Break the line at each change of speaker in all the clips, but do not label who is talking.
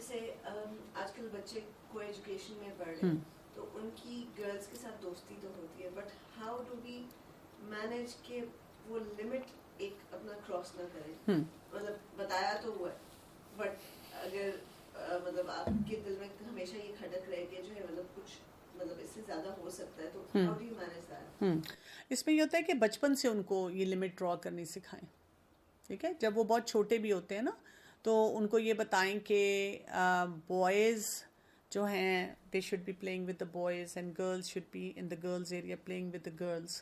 جیسے آج کل بچے کو ایجوکیشن میں پڑھ رہے ہیں تو ان کی گرلس کے ساتھ دوستی تو ہوتی ہے, but how do we manage کہ وہ لمٹ ایک اپنا کراس نہ کریں؟ مطلب بتایا تو ہوا ہے, بٹ اگر مطلب آپ کے دل میں ہمیشہ یہ کھٹک رہے کہ جو ہے مطلب کچھ مطلب اس سے زیادہ ہو سکتا ہے, تو how do you manage that?
اس میں یہ ہوتا ہے کہ بچپن سے ان کو یہ لمٹ ڈرا کرنی سکھائیں. ٹھیک ہے, جب وہ بہت چھوٹے بھی ہوتے ہیں نا تو ان کو یہ بتائیں کہ بوائز جو ہیں they should be playing with the boys and girls should be in the girls area playing with the girls,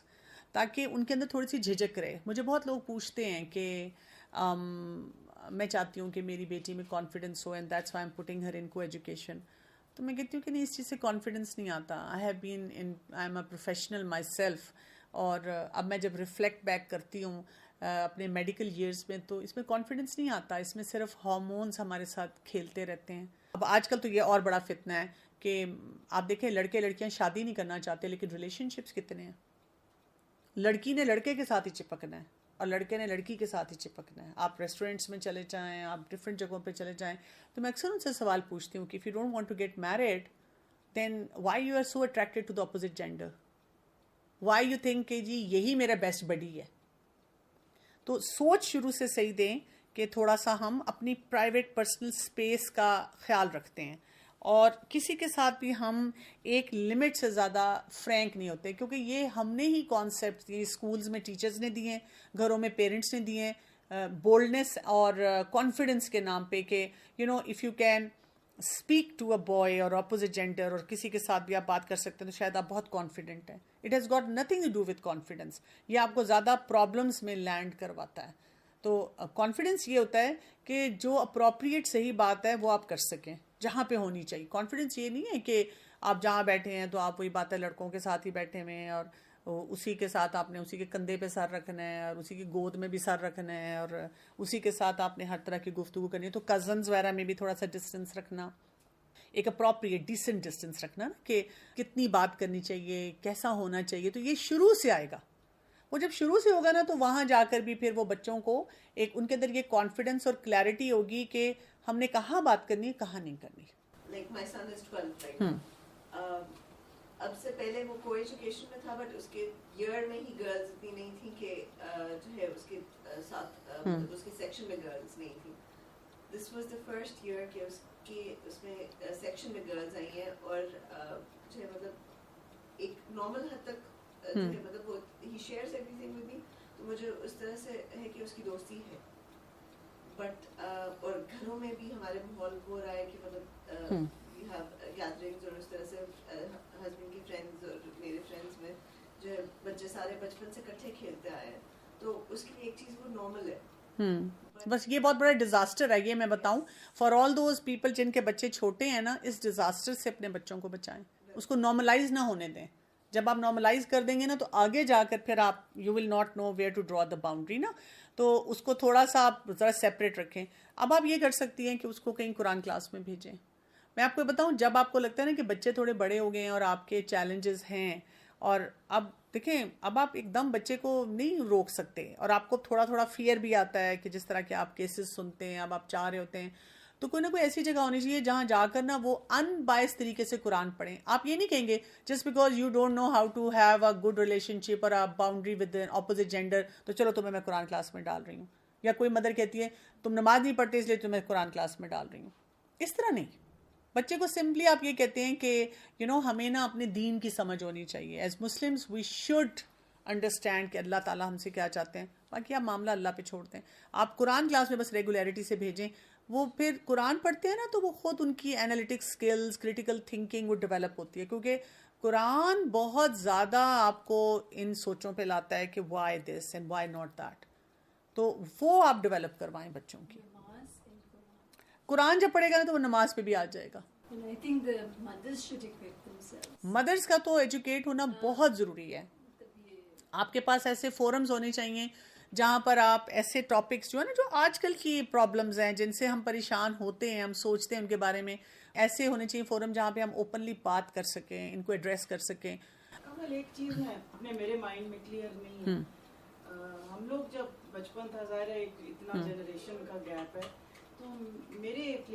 تاکہ ان کے اندر تھوڑی سی جھجک رہے. مجھے بہت لوگ پوچھتے ہیں کہ میں چاہتی ہوں کہ میری بیٹی میں کانفیڈنس ہو and that's why I'm putting her into education. تو میں کہتی ہوں کہ نہیں, اس چیز سے کانفیڈنس نہیں آتا. I am a professional my self, اور اب میں جب ریفلیکٹ بیک کرتی ہوں اپنے میڈیکل ایئرز میں تو اس میں کانفیڈنس نہیں آتا, اس میں صرف ہارمونز ہمارے ساتھ کھیلتے رہتے ہیں. اب آج کل تو یہ اور بڑا فتنہ ہے کہ آپ دیکھیں لڑکے لڑکیاں شادی نہیں کرنا چاہتے لیکن ریلیشن شپس کتنے ہیں. لڑکی نے لڑکے کے ساتھ ہی چپکنا ہے اور لڑکے نے لڑکی کے ساتھ ہی چپکنا ہے. آپ ریسٹورینٹس میں چلے جائیں, آپ ڈفرینٹ جگہوں پہ چلے جائیں, تو میں اکثر ان سے سوال پوچھتی ہوں کہ if you don't want to get married then why you are so attracted to the opposite gender, why you think کہ جی یہی میرا بیسٹ بڈی ہے. تو سوچ شروع سے صحیح دیں کہ تھوڑا سا ہم اپنی پرائیویٹ پرسنل اسپیس کا خیال رکھتے ہیں, اور کسی کے ساتھ بھی ہم ایک لمٹ سے زیادہ فرینک نہیں ہوتے, کیونکہ یہ ہم نے ہی کانسیپٹ یہ اسکولز میں ٹیچرز نے دیے ہیں, گھروں میں پیرنٹس نے دیے ہیں, بولڈنس اور کانفیڈنس کے نام پہ کہ you know if you can speak to a boy اور اپوزٹ جینڈر اور کسی کے ساتھ بھی آپ بات کر سکتے ہیں تو شاید آپ بہت کانفیڈنٹ ہیں. It has got nothing to do with confidence, یہ آپ کو زیادہ پرابلمس میں لینڈ کرواتا ہے. تو کانفیڈنس یہ ہوتا ہے کہ جو اپروپریٹ صحیح بات ہے وہ آپ کر سکیں جہاں پہ ہونی چاہیے. کانفیڈنس یہ نہیں ہے کہ آپ جہاں بیٹھے ہیں تو آپ وہی بات ہے لڑکوں کے ساتھ ہی بیٹھے ہوئے ہیں اور اسی کے ساتھ آپ نے اسی کے کندھے پہ سر رکھنا ہے اور اسی کی گود میں بھی سر رکھنا ہے اور اسی کے ساتھ آپ نے ہر طرح کی گفتگو کرنی ہے. تو کزنز وغیرہ میں بھی تھوڑا سا ڈسٹینس رکھنا, ایک اپروپریٹ ڈیسنٹ ڈسٹینس رکھنا نا کہ کتنی بات کرنی چاہیے, کیسا ہونا چاہیے. تو یہ شروع سے آئے گا. وہ جب شروع سے ہوگا نا تو وہاں جا کر بھی پھر وہ بچوں کو ایک ان کے اندر یہ کانفیڈنس اور کلیئرٹی ہوگی کہ ہم نے کہاں بات کرنی ہے کہاں نہیں کرنی.
Like my son is 12 right now. اب سے پہلے وہ کو ایجوکیشن میں تھا, بٹ اس کے ایئر میں ہی گرلز اتنی نہیں تھیں کہ جو ہے اس کے ساتھ اس کے سیکشن میں گرلز نہیں تھیں. This was the first year کہ اس میں سیکشن میں گرلز آئی ہیں, اور جو ہے مطلب ایک نارمل حد تک جو ہے مطلب وہ ہی shares everything with me, تو مجھے اس طرح سے ہے کہ اس کی دوستی ہے. بٹ اور گھروں میں بھی ہمارے ماحول ہو رہا ہے کہ مطلب وی ہیو گیدرنگز, اور اس طرح سے ہسبینڈ کی فرینڈز اور میرے فرینڈز میں جو ہے بچے سارے بچپن سے اکٹھے کھیلتے آئے ہیں, تو اس کے لیے ایک چیز وہ نارمل ہے.
بس یہ بہت بڑا ڈیزاسٹر ہے, یہ میں بتاؤں فار آل دوز پیپل جن کے بچے چھوٹے ہیں نا, اس ڈیزاسٹر سے اپنے بچوں کو بچائیں, اس کو نارملائز نہ ہونے دیں. جب آپ نارملائز کر دیں گے نا تو آگے جا کر پھر آپ you will not know where to draw the boundary نا, تو اس کو تھوڑا سا آپ ذرا سیپریٹ رکھیں. اب آپ یہ کر سکتی ہیں کہ اس کو کہیں قرآن کلاس میں بھیجیں. میں آپ کو بتاؤں جب آپ کو لگتا ہے نا کہ بچے تھوڑے بڑے ہو گئے ہیں اور آپ کے چیلنجز ہیں, اور اب دیکھیں اب آپ ایک دم بچے کو نہیں روک سکتے, اور آپ کو تھوڑا تھوڑا فیئر بھی آتا ہے کہ جس طرح کے آپ کیسز سنتے ہیں اب آپ چاہ رہے ہوتے ہیں, تو کوئی نہ کوئی ایسی جگہ ہونی چاہیے جہاں جا کر نا وہ ان بائس طریقے سے قرآن پڑھیں. آپ یہ نہیں کہیں گے just because you don't know how to have a good relationship اور باؤنڈری ود اپوزٹ جینڈر تو چلو تمہیں میں قرآن کلاس میں ڈال رہی ہوں, یا کوئی مدر کہتی ہے تم نماز نہیں پڑھتے اس لیے تمہیں قرآن کلاس میں ڈال رہی ہوں. اس طرح نہیں. بچے کو سمپلی آپ یہ کہتے ہیں کہ یو نو ہمیں نا اپنے دین کی سمجھ ہونی چاہیے. As Muslims we should understand کہ اللہ تعالیٰ ہم سے کیا چاہتے ہیں, باقی آپ معاملہ اللہ پہ چھوڑ دیں. آپ قرآن کلاس میں بس ریگولیرٹی سے بھیجیں. وہ پھر قرآن پڑھتے ہیں نا تو وہ خود ان کی انالیٹک سکلز, کریٹیکل تھنکنگ وہ ڈیولپ ہوتی ہے, کیونکہ قرآن بہت زیادہ آپ کو ان سوچوں پہ لاتا ہے کہ why this and why not that. تو وہ آپ ڈیولپ کروائیں بچوں کی. قرآن جب پڑھے گا نا تو وہ نماز پہ بھی آ جائے گا. مدرس کا تو ایجوکیٹ ہونا بہت ضروری ہے. آپ کے پاس ایسے فورمز ہونے چاہیے جہاں پر آپ ایسے ٹاپکس جو ہے نا جو آج کل کی پرابلمز ہیں جن سے ہم پریشان ہوتے ہیں, ہم سوچتے ہیں ان کے بارے میں, ایسے ہونے چاہیے فورم جہاں پہ ہم اوپنلی بات کر سکیں, ان کو ایڈریس کر سکیں.
ایک چیز ہے اپنے میرے مائنڈ میں کلیئر نہیں ہے, ہم لوگ جب بچپن تھا ظاہر ہے اتنا جنریشن کا گیپ ہے, تو میرے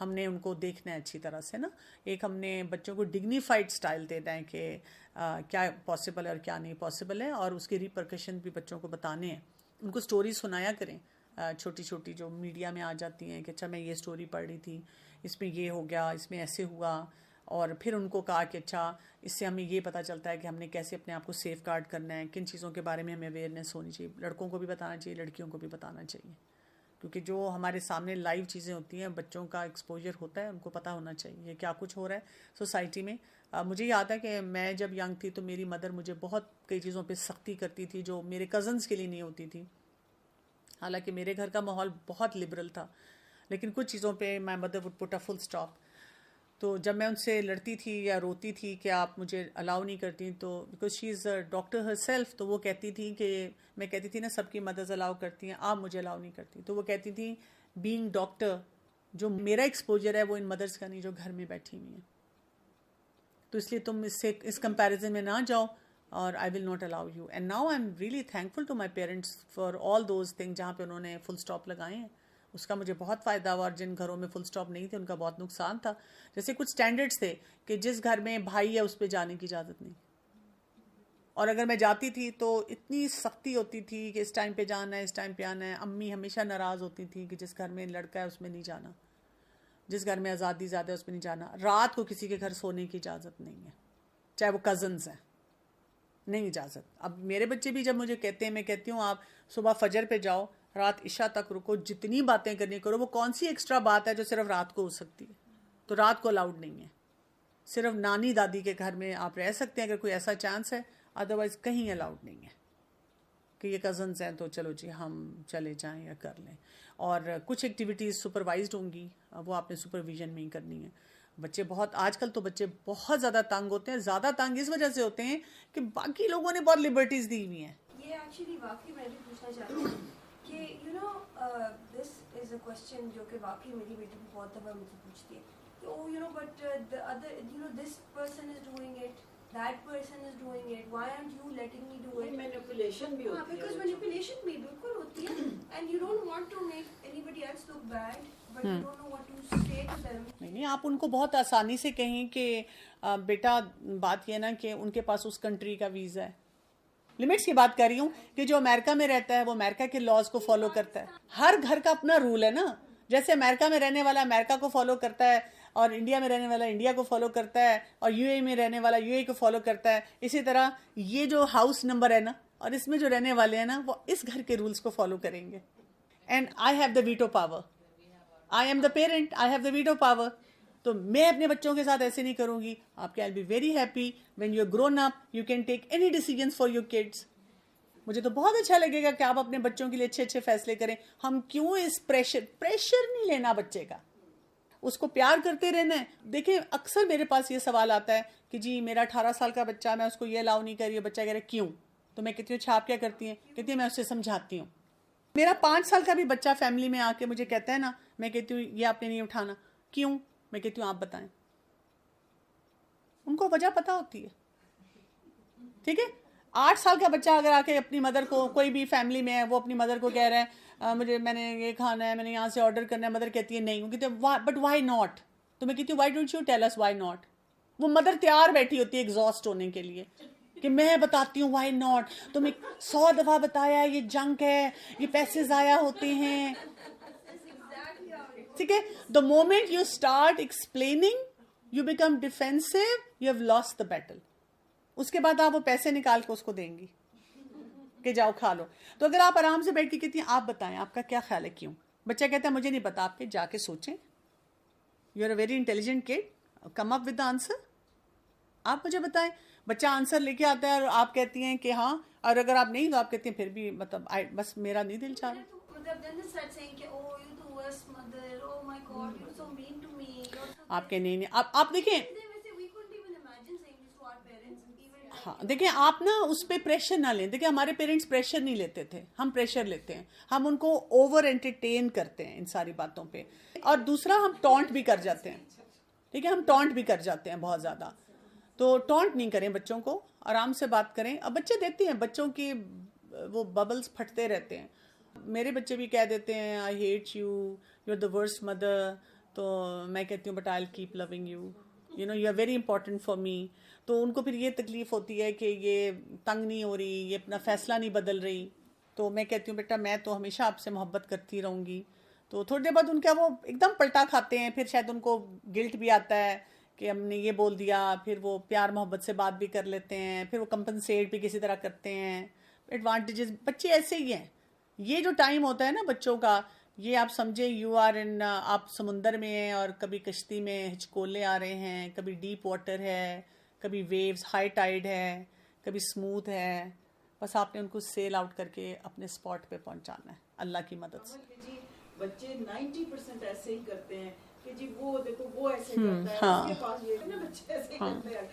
ہم نے ان کو دیکھنا ہے اچھی طرح سے نا. ایک ہم نے بچوں کو ڈگنیفائڈ سٹائل دینا ہے کہ کیا پاسبل ہے اور کیا نہیں پاسبل ہے, اور اس کے ریپرکشن بھی بچوں کو بتانے ہیں. ان کو سٹوری سنایا کریں چھوٹی چھوٹی جو میڈیا میں آ جاتی ہیں کہ اچھا میں یہ سٹوری پڑھ رہی تھی, اس میں یہ ہو گیا, اس میں ایسے ہوا, اور پھر ان کو کہا کہ اچھا اس سے ہمیں یہ پتہ چلتا ہے کہ ہم نے کیسے اپنے آپ کو سیف گارڈ کرنا ہے, کن چیزوں کے بارے میں ہمیں اویئرنیس ہونی چاہیے. لڑکوں کو بھی بتانا چاہیے, لڑکیوں کو بھی بتانا چاہیے, کیونکہ جو ہمارے سامنے لائیو چیزیں ہوتی ہیں بچوں کا ایکسپوجر ہوتا ہے, ان کو پتہ ہونا چاہیے کیا کچھ ہو رہا ہے سوسائٹی میں. مجھے یاد ہے کہ میں جب ینگ تھی تو میری مدر مجھے بہت کئی چیزوں پہ سختی کرتی تھی جو میرے کزنس کے لیے نہیں ہوتی تھی. حالانکہ میرے گھر کا ماحول بہت لبرل تھا, لیکن کچھ چیزوں پہ my mother would put a full stop. تو جب میں ان سے لڑتی تھی یا روتی تھی کہ آپ مجھے الاؤ نہیں کرتی, تو because she is a doctor her self, تو وہ کہتی تھی کہ میں کہتی تھی نا سب کی مدرز الاؤ کرتی ہیں, آپ مجھے الاؤ نہیں کرتی. تو وہ کہتی تھی بینگ ڈاکٹر جو میرا ایکسپوجر ہے وہ ان مدرس کا نہیں جو گھر میں بیٹھی ہوئی ہیں, تو اس لیے تم اس کمپیریزن میں نہ جاؤ, اور I will not allow you. And now I am really thankful to my parents for all those thing جہاں پہ انہوں نے فل اسٹاپ لگائے ہیں. اس کا مجھے بہت فائدہ ہوا, اور جن گھروں میں فل اسٹاپ نہیں تھے ان کا بہت نقصان تھا. جیسے کچھ سٹینڈرڈز تھے کہ جس گھر میں بھائی ہے اس پہ جانے کی اجازت نہیں, اور اگر میں جاتی تھی تو اتنی سختی ہوتی تھی کہ اس ٹائم پہ جانا ہے, اس ٹائم پہ آنا ہے. امی ہمیشہ ناراض ہوتی تھی کہ جس گھر میں لڑکا ہے اس میں نہیں جانا, جس گھر میں آزادی زیادہ ہے اس میں نہیں جانا. رات کو کسی کے گھر سونے کی اجازت نہیں ہے, چاہے وہ کزنز ہیں, نہیں اجازت. اب میرے بچے بھی جب مجھے کہتے ہیں, میں کہتی ہوں آپ صبح فجر پہ جاؤ, رات عشاء تک رکو, جتنی باتیں کرنی کرو. وہ کون سی ایکسٹرا بات ہے جو صرف رات کو ہو سکتی ہے؟ تو رات کو الاؤڈ نہیں ہے. صرف نانی دادی کے گھر میں آپ رہ سکتے ہیں اگر کوئی ایسا چانس ہے, ادروائز کہیں الاؤڈ نہیں ہے کہ یہ کزنز ہیں تو چلو جی ہم چلے جائیں یا کر لیں. اور کچھ ایکٹیویٹیز سپروائزڈ ہوں گی, وہ آپ نے سپرویژن میں ہی کرنی ہے. بچے بہت, آج کل تو بچے بہت زیادہ تنگ ہوتے ہیں. زیادہ تنگ اس وجہ سے ہوتے ہیں کہ باقی لوگوں نے بہت لبرٹیز دی ہوئی ہیں.
یہ ایکچولی واقعی میں بھی پوچھنا چاہتی ہوں کہ you know this is a question جو کہ واقعی میری بیٹی بھی بہت دفعہ مجھے پوچھتی ہے کہ oh you know but the other you know this person is doing it, that person is doing it, why aren't you letting me do it?
Manipulation بھی ہوتی ہے,
because manipulation بھی بالکل ہوتی ہے, and you don't want to make anybody else look bad, but you don't know what to say to them.
نہیں, آپ ان کو بہت آسانی سے کہیں کہ بیٹا بات یہ نا کہ ان کے پاس اس کنٹری کا ویزا ہے. لمٹس کی بات کر رہی ہوں کہ جو امریکہ میں رہتا ہے وہ امریکہ کے لاز کو فالو کرتا ہے. ہر گھر کا اپنا رول ہے نا. جیسے امریکہ میں رہنے والا امریکہ کو فالو کرتا ہے, اور انڈیا میں رہنے والا انڈیا کو فالو کرتا ہے, اور یو اے میں رہنے والا یو اے کو فالو کرتا ہے. اسی طرح یہ جو ہاؤس نمبر ہے نا, اور اس میں جو رہنے والے ہیں نا, وہ اس گھر کے رولز کو فالو کریں گے. And I have the veto power, I am the parent, I have the veto power. تو میں اپنے بچوں کے ساتھ ایسے نہیں کروں گی. آپ can be very happy when you are grown up, you can take any decisions for your kids. مجھے تو بہت اچھا لگے گا کہ آپ اپنے بچوں کے لیے اچھے اچھے فیصلے کریں. ہم کیوں اس پریشر نہیں لینا بچے کا, اس کو پیار کرتے رہنا ہے. دیکھیں اکثر میرے پاس یہ سوال آتا ہے کہ جی میرا 18 سال کا بچہ, میں اس کو یہ الاؤ نہیں کر رہی ہوں. بچہ کہہ رہا ہے کیوں؟ تو میں کہتی ہوں اچھا آپ کیا کرتی ہیں؟ کہتی ہیں میں اس سے سمجھاتی ہوں. میرا 5 سال کا بھی بچہ فیملی میں آ کے مجھے کہتا ہے نا, میں کہتی ہوں یہ آپ نے نہیں اٹھانا. کیوں؟ میں کہتی ہوں آپ بتائیں. ان کو وجہ پتہ ہوتی ہے. ٹھیک ہے, 8 سال کا بچہ اگر آ کے اپنی مدر کو, کوئی بھی فیملی میں ہے, وہ اپنی مدر کو کہہ رہا ہے میں نے یہ کھانا ہے, میں نے یہاں سے آرڈر کرنا ہے. مدر کہتی ہے نہیں. وہ کہتی ہے بٹ وائی ناٹ. تو میں کہتی ہوں why don't you tell us why not. وہ مدر تیار بیٹھی ہوتی ہے ایگزاسٹ ہونے کے لیے کہ میں بتاتی ہوں وائی ناٹ. تمہیں 100 دفعہ بتایا یہ جنک ہے, یہ پیسے ضائع ہوتے ہیں. ٹھیک ہے, the moment you start explaining, you become defensive, you have lost the battle. اس کے بعد آپ وہ پیسے نکال کے اس کو دیں گی کہ جاؤ کھا لو. تو اگر آپ آرام سے بیٹھ کے کہتی ہیں آپ بتائیں آپ کا کیا خیال ہے کیوں, بچہ کہتا ہے مجھے نہیں پتا, آپ کے جا کے سوچیں. You are a very intelligent kid, come up with the answer. آپ مجھے بتائیں. بچہ آنسر لے کے آتا ہے اور آپ کہتی ہیں کہ ہاں, اور اگر آپ نہیں تو آپ کہتی ہیں پھر بھی مطلب بس میرا نہیں دل چاہ رہا. آپ کے نہیں, آپ دیکھیں, ہاں دیکھیں آپ نا اس پہ پریشر نہ لیں. دیکھیں ہمارے پیرنٹس پریشر نہیں لیتے تھے, ہم پریشر لیتے ہیں. ہم ان کو اوور انٹرٹین کرتے ہیں ان ساری باتوں پہ. اور دوسرا ہم ٹونٹ بھی کر جاتے ہیں. ٹھیک ہے, ہم ٹونٹ بھی کر جاتے ہیں بہت زیادہ. تو ٹونٹ نہیں کریں بچوں کو, آرام سے بات کریں. اب بچے دیتے ہیں, بچوں کی وہ ببلز پھٹتے رہتے ہیں. میرے بچے بھی کہہ دیتے ہیں I hate you, you are the worst mother. تو میں کہتی ہوں but I will keep loving you, you know you are very important for me. تو ان کو پھر یہ تکلیف ہوتی ہے کہ یہ تنگ نہیں ہو رہی، یہ اپنا فیصلہ نہیں بدل رہی. تو میں کہتی ہوں بیٹا میں تو ہمیشہ آپ سے محبت کرتی رہوں گی. تو تھوڑی دیر بعد ان کا وہ ایک دم پلٹا کھاتے ہیں، پھر شاید ان کو گلٹ بھی آتا ہے کہ ہم نے یہ بول دیا، پھر وہ پیار محبت سے بات بھی کر لیتے ہیں، پھر وہ کمپنسیٹ بھی کسی طرح کرتے ہیں. ایڈوانٹیجز بچے ایسے ہی ہیں. یہ جو ٹائم ہوتا ہے نا بچوں کا، یہ آپ سمجھے یو آر ان، آپ سمندر میں ہیں اور کبھی کشتی میں ہچکولے آ رہے ہیں، کبھی ڈیپ واٹر ہے، کبھی ویوز ہائی ٹائیڈ ہے، کبھی اسموتھ ہے. بس آپ نے ان کو سیل آؤٹ کر کے اپنے اسپاٹ پہ پہنچانا ہے اللہ کی مدد سے.
جی بچے 90% ایسے ہی کرتے ہیں کہ جی وہ دیکھو وہ ایسے کرتا ہے، اس کے پاس یہ نا بچے ایسے ہی کرتے ہیں.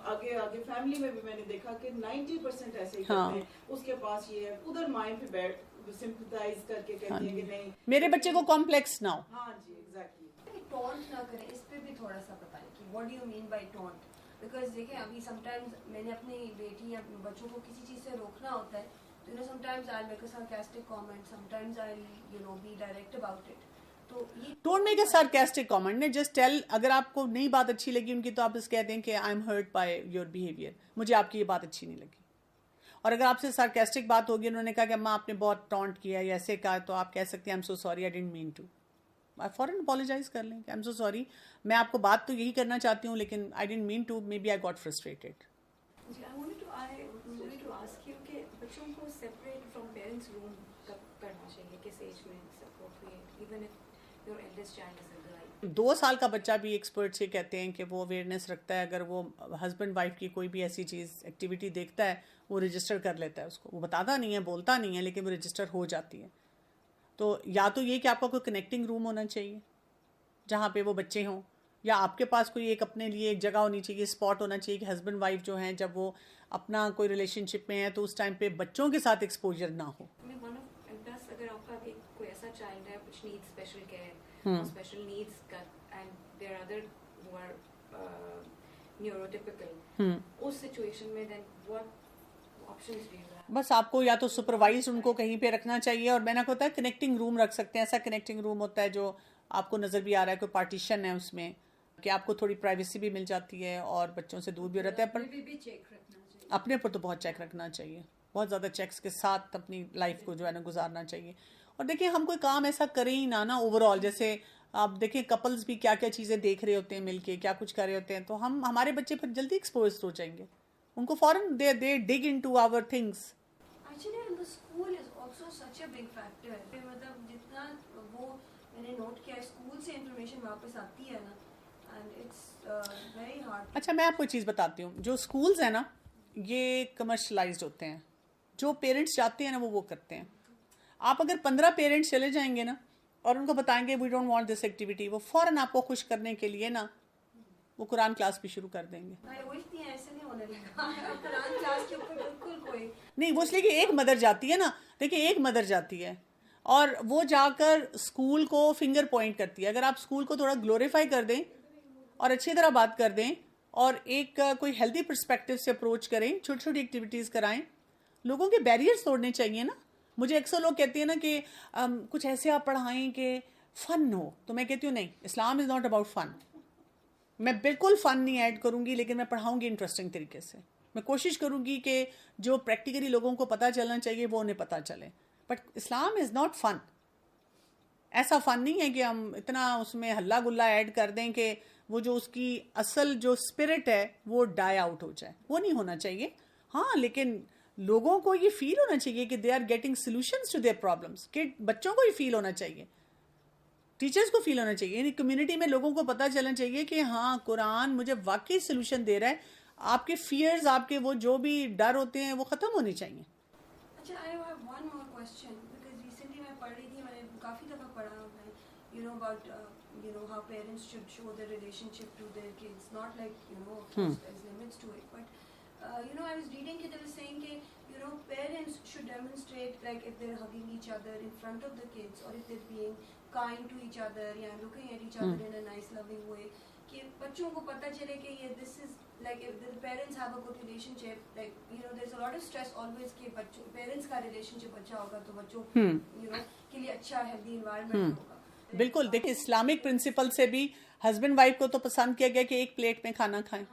آگے آگے فیملی میں بھی میں نے دیکھا کہ 90% ایسے ہی کرتے ہیں، اس کے پاس یہ ہے، ادھر مائنڈ پہ بیٹھ سمپتھائز کر کے کہتی ہیں کہ نہیں
میرے بچے کو کمپلیکس نہ ہو.
ہاں جی ایگزیکٹلی.
ٹونٹ نہ کریں، اس پہ بھی تھوڑا سا بتائیں کہ what do you mean by taunt. Because دیکھیں ابھی سم ٹائمز میں نے اپنی بیٹی یا بچوں کو کسی چیز سے روکنا ہوتا ہے تو you know sometimes I make a sarcastic comment, sometimes I you know be direct about it. تو یہ
don't make a sarcastic comment, just tell. اگر آپ کو نئی بات اچھی لگی ان کی تو آپ بس کہہ دیں کہ I am hurt by your behaviour, مجھے آپ کی یہ بات اچھی نہیں لگی. اور اگر آپ سے سارکاسٹک بات ہوگی، انہوں نے کہا کہ اماں آپ نے بہت ٹونٹ کیا یا ایسے کہا، تو آپ کہہ سکتے ہیں I am so sorry I didn't mean to. آپ فوراً اپالوجائز کر لیں کہ آئی ایم سو سوری، میں آپ کو بات تو یہی کرنا چاہتی ہوں لیکن I didn't mean to, maybe I got frustrated.
جی I wanted to ask you کہ بچوں کو separate from parents room کب کرنا چاہیے، کس ایج میں appropriate even if your eldest child is a girl.
2 سال کا بچہ بھی ایکسپرٹس یہ کہتے ہیں کہ وہ اویئرنیس رکھتا ہے، اگر وہ ہسبینڈ وائف کی کوئی بھی ایسی چیز ایکٹیویٹی دیکھتا ہے وہ رجسٹر کر لیتا ہے. اس کو وہ بتاتا نہیں ہے، بولتا نہیں ہے، لیکن وہ رجسٹر ہو جاتی ہے. تو یا تو یہ کہ آپ کا کوئی کنیکٹنگ روم ہونا چاہیے جہاں پہ وہ بچے ہوں، یا آپ کے پاس کوئی ایک اپنے لیے ایک جگہ ہونی چاہیے، اسپاٹ ہونا چاہیے کہ ہسبینڈ وائف جو ہیں جب وہ اپنا کوئی ریلیشن شپ میں ہے تو اس ٹائم پہ بچوں کے ساتھ ایکسپوجر نہ ہو.
بس اگر آپ کا کوئی ایسا چائلڈ ہے which needs special care or special needs and there are other who are neurotypical, اس سچویشن میں then what options do you have?
بس آپ کو یا تو سپروائز ان کو کہیں پہ رکھنا چاہیے، اور میں نے کہتا ہے کنیکٹنگ روم رکھ سکتے ہیں. ایسا کنیکٹنگ روم ہوتا ہے جو آپ کو نظر بھی آ رہا ہے، کوئی پارٹیشن ہے اس میں کہ آپ کو تھوڑی پرائیویسی بھی مل جاتی ہے اور بچوں سے دور بھی رہتا ہے. پر اپنے پر تو بہت چیک رکھنا چاہیے، بہت زیادہ چیکس کے ساتھ اپنی لائف کو جو ہے نا گزارنا چاہیے. اور دیکھیں ہم کوئی کام ایسا کریں ہی نہ اوور آل، جیسے آپ دیکھیں کپلز بھی کیا کیا چیزیں دیکھ رہے ہوتے ہیں مل کے، کیا کچھ کر رہے ہوتے ہیں، تو ہمارے بچے پھر جلدی ایکسپوز ہو جائیں گے. ان کو فوراً they dig into our things.
Actually, and the school is also such a big factor. مطلب جتنا وہ میں نے نوٹ کیا اسکول سے انفارمیشن واپس آتی ہے نا and it's very hard.
اچھا میں آپ کو چیز بتاتی ہوں، جو اسکولز ہیں نا یہ کمرشلائزڈ ہوتے ہیں، جو پیرنٹس چاہتے ہیں نا وہ کرتے ہیں. آپ اگر 15 پیرنٹس چلے جائیں گے نا اور ان کو بتائیں گے we don't want this activity, وہ فوراً آپ کو خوش کرنے کے لیے نا وہ قرآن کلاس بھی شروع کر دیں گے. نہیں وہ اس لیے کہ ایک مدر جاتی ہے نا، دیکھیں ایک مدر جاتی ہے اور وہ جا کر اسکول کو فنگر پوائنٹ کرتی ہے. اگر آپ اسکول کو تھوڑا گلوریفائی کر دیں اور اچھی طرح بات کر دیں اور ایک کوئی ہیلدی پرسپیکٹو سے اپروچ کریں، چھوٹی چھوٹی ایکٹیویٹیز کرائیں، لوگوں کے بیریئرز توڑنے چاہیے نا. مجھے اکثر لوگ کہتے ہیں نا کہ کچھ ایسے آپ پڑھائیں کہ فن ہو، تو میں کہتی ہوں نہیں، اسلام از ناٹ اباؤٹ فن. میں بالکل فن نہیں ایڈ کروں گی، لیکن میں پڑھاؤں گی انٹرسٹنگ طریقے سے. میں کوشش کروں گی کہ جو پریکٹیکلی لوگوں کو پتہ چلنا چاہیے وہ انہیں پتہ چلے. But Islam is not fun. ایسا فن نہیں ہے کہ ہم اتنا اس میں ہلا گلا ایڈ کر دیں کہ وہ جو اس کی اصل جو اسپرٹ ہے وہ ڈائی آؤٹ ہو جائے. وہ نہیں ہونا چاہیے. ہاں لیکن لوگوں کو یہ فیل ہونا چاہیے کہ they are getting solutions to their problems, کہ بچوں کو یہ فیل ہونا چاہیے، ٹیچرز کو فیل ہونا چاہیے، یعنی کمیونٹی میں لوگوں کو پتہ چلنا چاہیے کہ ہاں قرآن مجھے واقعی سولوشن دے رہا ہے. آپ کے فیئرز، آپ کے وہ جو بھی ڈر ہوتے ہیں وہ ختم ہونے چاہیے.
اچھا I have one more question because recently میں پڑھ رہی تھی، میں نے کافی دفعہ پڑھا ہے you know about you know how parents should show their relationship to their kids, not like you know of course there's limits to it, but you know I was reading that they were saying that you know parents should demonstrate like if they're hugging each other in front of the kids or if they're being kind to each other یا looking at each other in a nice loving way, کہ بچوں کو پتہ چلے کہ یہ this is like if the parents have a good relationship, like you know there's a lot of stress always کہ بچوں parents کا relationship اچھا ہوگا تو بچوں you know کے لیے اچھا healthy environment ہوگا.
بالکل دیکھیں اسلامک پرنسپل سے بھی ہسبینڈ وائف کو تو پسند کیا گیا کہ ایک پلیٹ میں کھانا کھائیں.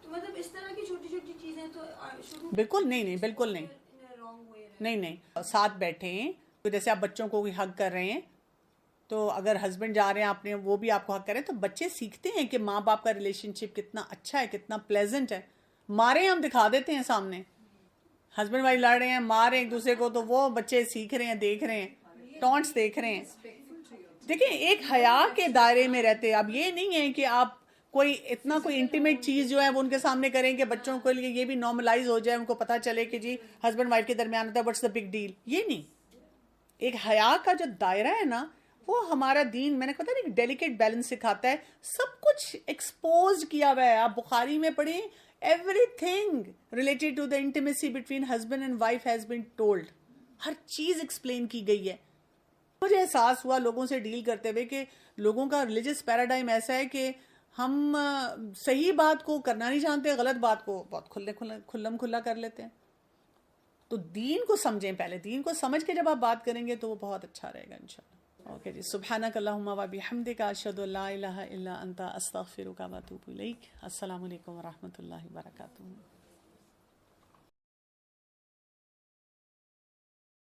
تو مطلب اس طرح کی چھوٹی چھوٹی چیزیں تو
بالکل نہیں بالکل نہیں نہیں ساتھ بیٹھے ہیں. تو جیسے آپ بچوں کو حق کر رہے ہیں تو اگر ہسبینڈ جا رہے ہیں آپ نے وہ بھی آپ کو حق کریں تو بچے سیکھتے ہیں کہ ماں باپ کا ریلیشن شپ کتنا اچھا ہے, کتنا پلیزنٹ ہے. مارے ہم دکھا دیتے ہیں سامنے, ہسبینڈ وائف لڑ رہے ہیں مار رہے ہیں ایک دوسرے کو, تو وہ بچے سیکھ رہے ہیں, دیکھ رہے ہیں, ٹونٹس دیکھ رہے ہیں. دیکھیں ایک حیا کے دائرے میں رہتے. اب یہ نہیں ہے کہ آپ کوئی اتنا کوئی انٹیمیٹ چیز جو ہے وہ ان کے سامنے کریں کہ بچوں کے لیے یہ بھی نارملائز ہو جائے, ان کو پتا چلے کہ جی ہسبینڈ وائف کے درمیان ہوتا ہے, واٹس دا بگ ڈیل. یہ نہیں. ایک حیا کا جو دائرہ ہے نا وہ ہمارا دین, میں نے کہا ایک ڈیلیکیٹ بیلنس سکھاتا ہے. سب کچھ ایکسپوز کیا ہوا ہے. آپ بخاری میں پڑھیں, everything related to the intimacy between husband and wife has been told. ہر چیز ایکسپلین کی گئی ہے. مجھے احساس ہوا لوگوں سے ڈیل کرتے ہوئے کہ لوگوں کا ریلیجس پیراڈائم ایسا ہے کہ ہم صحیح بات کو کرنا نہیں جانتے, غلط بات کو بہت کھلم کھلا کر لیتے ہیں. تو دین کو سمجھیں پہلے. دین کو سمجھ کے جب آپ بات کریں گے تو وہ بہت اچھا رہے گا انشاءاللہ. اوکے جی, سبحانک اللہم و بحمدک, اشہد ان لا الہ الا انت, استغفرک و اتوب الیک. السلام علیکم و رحمۃ اللہ وبرکاتہ.